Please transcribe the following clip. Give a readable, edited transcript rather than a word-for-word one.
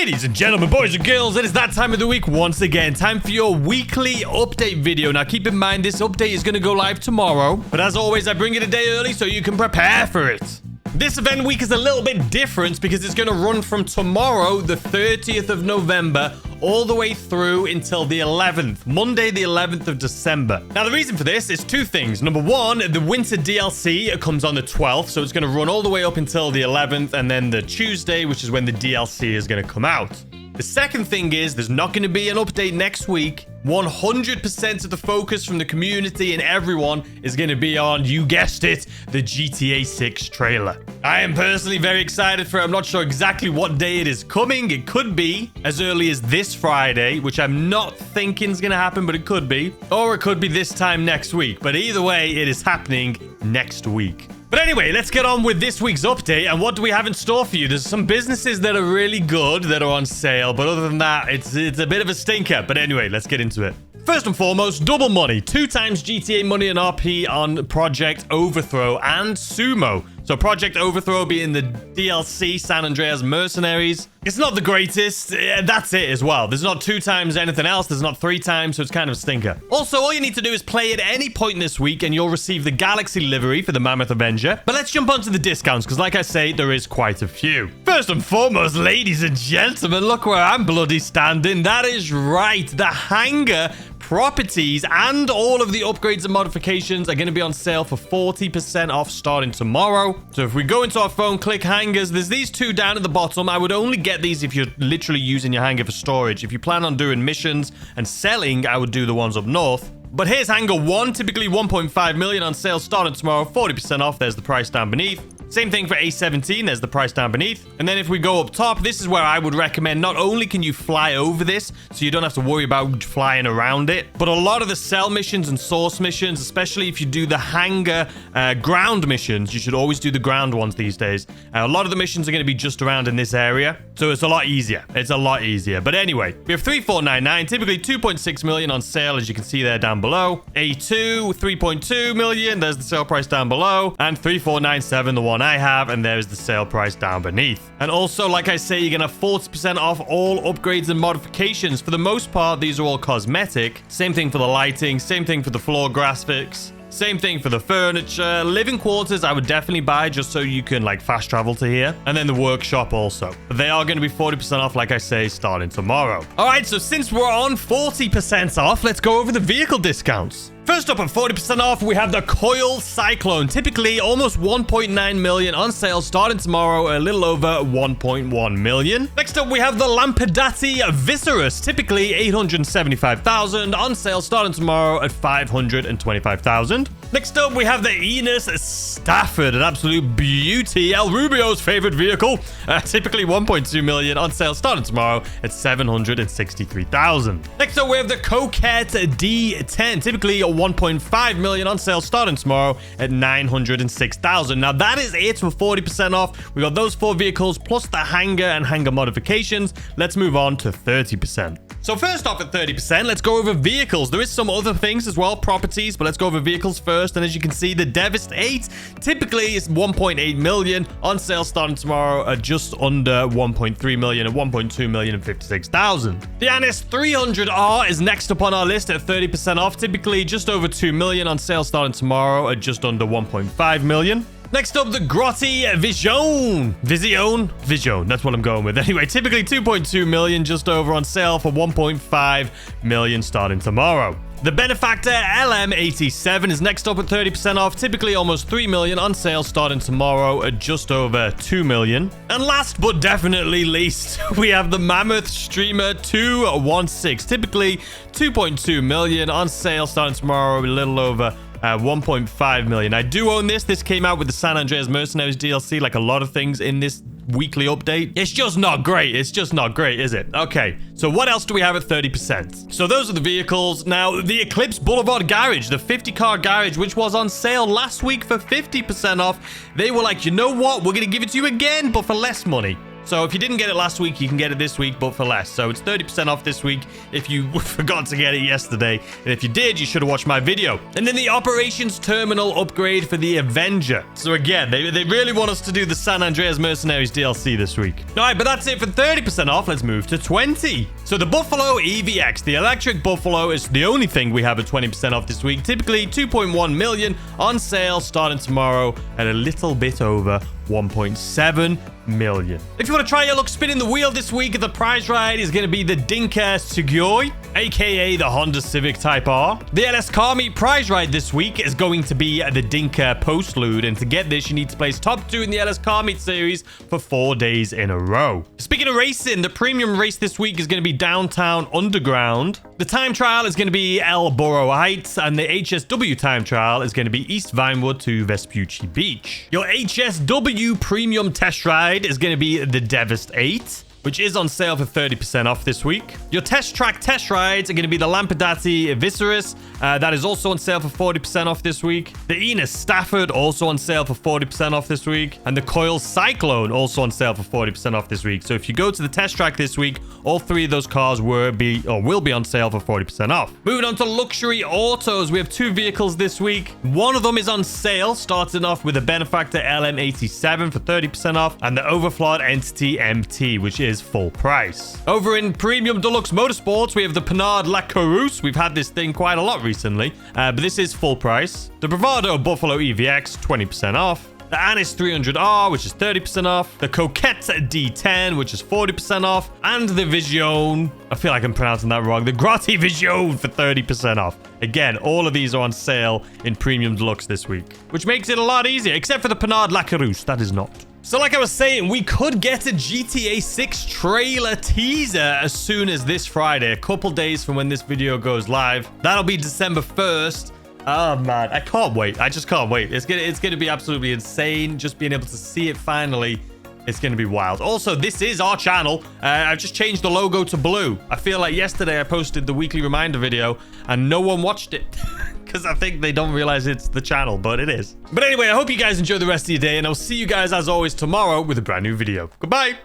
Ladies and gentlemen, boys and girls, it is that time of the week once again. Time for your weekly update video. Now, keep in mind, this update is going to go live tomorrow. But as always, I bring it a day early so you can prepare for it. This event week is a little bit different because it's going to run from tomorrow, the 30th of November, all the way through until the 11th, Monday, the 11th of December. Now, the reason for this is two things. Number one, the winter DLC comes on the 12th, so it's going to run all the way up until the 11th, and then the Tuesday, which is when the DLC is going to come out. The second thing is there's not going to be an update next week. 100% of the focus from the community and everyone is going to be on, you guessed it, the GTA 6 trailer. I am personally very excited for it. I'm not sure exactly what day it is coming. It could be as early as this Friday, which I'm not thinking is going to happen, but it could be. Or it could be this time next week. But either way, it is happening next week. But anyway, let's get on with this week's update. And what do we have in store for you? There's some businesses that are really good that are on sale. But other than that, it's a bit of a stinker. But anyway, let's get into it. First and foremost, double money. 2 times GTA money and RP on Project Overthrow and Sumo. So Project Overthrow being the DLC San Andreas Mercenaries. It's not the greatest. That's it as well. There's not 2 times anything else. There's not 3 times, so it's kind of a stinker. Also, all you need to do is play at any point this week and you'll receive the Galaxy livery for the Mammoth Avenger. But let's jump onto the discounts because like I say, there is quite a few. First and foremost, ladies and gentlemen, look where I'm bloody standing. That is right. The Hangar properties and all of the upgrades and modifications are going to be on sale for 40% off starting tomorrow. So if we go into our phone, click hangars, there's these 2 down at the bottom. I would only get these if you're literally using your hangar for storage. If you plan on doing missions and selling, I would do the ones up north. But here's Hangar 1, typically 1.5 million on sale starting tomorrow, 40% off. There's the price down beneath. Same thing for A17, there's the price down beneath. And then if we go up top, this is where I would recommend not only can you fly over this, so you don't have to worry about flying around it, but a lot of the sell missions and source missions, especially if you do the Hangar ground missions, you should always do the ground ones these days. A lot of the missions are going to be just around in this area, so it's a lot easier. It's a lot easier. But anyway, we have 3499, typically 2.6 million on sale, as you can see there down below. A2, 3.2 million, there's the sale price down below. And 3497, the one I have, and there's the sale price down beneath. And also, like I say, you're gonna have 40% off all upgrades and modifications. For the most part, these are all cosmetic. Same thing for the lighting, same thing for the floor graphics. Same thing for the furniture. Living quarters, I would definitely buy just so you can like fast travel to here. And then the workshop also. But they are going to be 40% off, like I say, starting tomorrow. All right, so since we're on 40% off, let's go over the vehicle discounts. First up at 40% off, we have the Coil Cyclone. Typically almost 1.9 million on sale starting tomorrow, a little over 1.1 million. Next up, we have the Lampadati Viserys. Typically 875,000 on sale starting tomorrow at 525,000. Next up, we have the Enos Stafford, an absolute beauty. El Rubio's favorite vehicle. Typically 1.2 million on sale starting tomorrow at 763,000. Next up, we have the Coquette D10. Typically 1.5 million on sale starting tomorrow at 906,000. Now that is it for 40% off. We got those 4 vehicles plus the Hangar and Hangar modifications. Let's move on to 30%. So first off at 30%, let's go over vehicles. There is some other things as well, properties, but let's go over vehicles first. And as you can see, the Devastate typically is 1.8 million on sale starting tomorrow at just under 1.3 million at 1.2 million and 56,000. The Anis 300R is next up on our list at 30% off, typically just over 2 million on sale starting tomorrow at just under 1.5 million. Next up, the Grotti Vision. That's what I'm going with. Anyway, typically 2.2 million just over on sale for 1.5 million starting tomorrow. The Benefactor LM87 is next up at 30% off, typically almost 3 million on sale starting tomorrow at just over 2 million. And last but definitely least, we have the Mammoth Streamer 216, typically 2.2 million on sale starting tomorrow a little over 1.5 million. I do own this. This came out with the San Andreas Mercenaries DLC, like a lot of things in this weekly update. It's just not great. It's just not great, is it? Okay, so what else do we have at 30%? So those are the vehicles. Now, the Eclipse Boulevard Garage, the 50-car garage, which was on sale last week for 50% off. They were like, you know what? We're going to give it to you again, but for less money. So if you didn't get it last week, you can get it this week, but for less. So it's 30% off this week if you forgot to get it yesterday. And if you did, you should have watched my video. And then the operations terminal upgrade for the Avenger. So again, they really want us to do the San Andreas Mercenaries DLC this week. All right, but that's it for 30% off. Let's move to 20. So the Buffalo EVX, the electric Buffalo, is the only thing we have at 20% off this week. Typically 2.1 million on sale starting tomorrow at a little bit over 1.7 million. If you want to try your luck spinning the wheel this week, the prize ride is going to be the Dinka Sugoi, aka the Honda Civic Type R. The LS Car Meet prize ride this week is going to be the Dinka Postlude, and to get this, you need to place top 2 in the LS Car Meet series for 4 days in a row. Speaking of racing, the premium race this week is going to be Downtown Underground. The time trial is going to be El Borough Heights, and the HSW time trial is going to be East Vinewood to Vespucci Beach. Your HSW premium test ride is going to be the Devast 8, which is on sale for 30% off this week. Your test track test rides are going to be the Lampadati Viserys. That is also on sale for 40% off this week. The Enos Stafford, also on sale for 40% off this week. And the Coil Cyclone, also on sale for 40% off this week. So if you go to the test track this week, all 3 of those cars will be on sale for 40% off. Moving on to luxury autos, we have 2 vehicles this week. One of them is on sale, starting off with the Benefactor LM87 for 30% off, and the Overflod Entity MT, which is full price. Over in Premium Deluxe Motorsports, we have the Panhard La Carousse. We've had this thing quite a lot recently, but this is full price. The Bravado Buffalo EVX, 20% off. The Anis 300R, which is 30% off. The Coquette D10, which is 40% off. And the Vision, I feel like I'm pronouncing that wrong. The Grotti Vision for 30% off. Again, all of these are on sale in Premium Deluxe this week, which makes it a lot easier, except for the Panhard La Carousse. That is not. So like I was saying, we could get a GTA 6 trailer teaser as soon as this Friday, a couple days from when this video goes live. That'll be December 1st. Oh man, I can't wait. I just can't wait. It's gonna be absolutely insane. Just being able to see it finally, it's gonna be wild. Also, this is our channel. I've just changed the logo to blue. I feel like yesterday I posted the weekly reminder video and no one watched it. Because I think they don't realize it's the channel, but it is. But anyway, I hope you guys enjoy the rest of your day, and I'll see you guys as always tomorrow with a brand new video. Goodbye.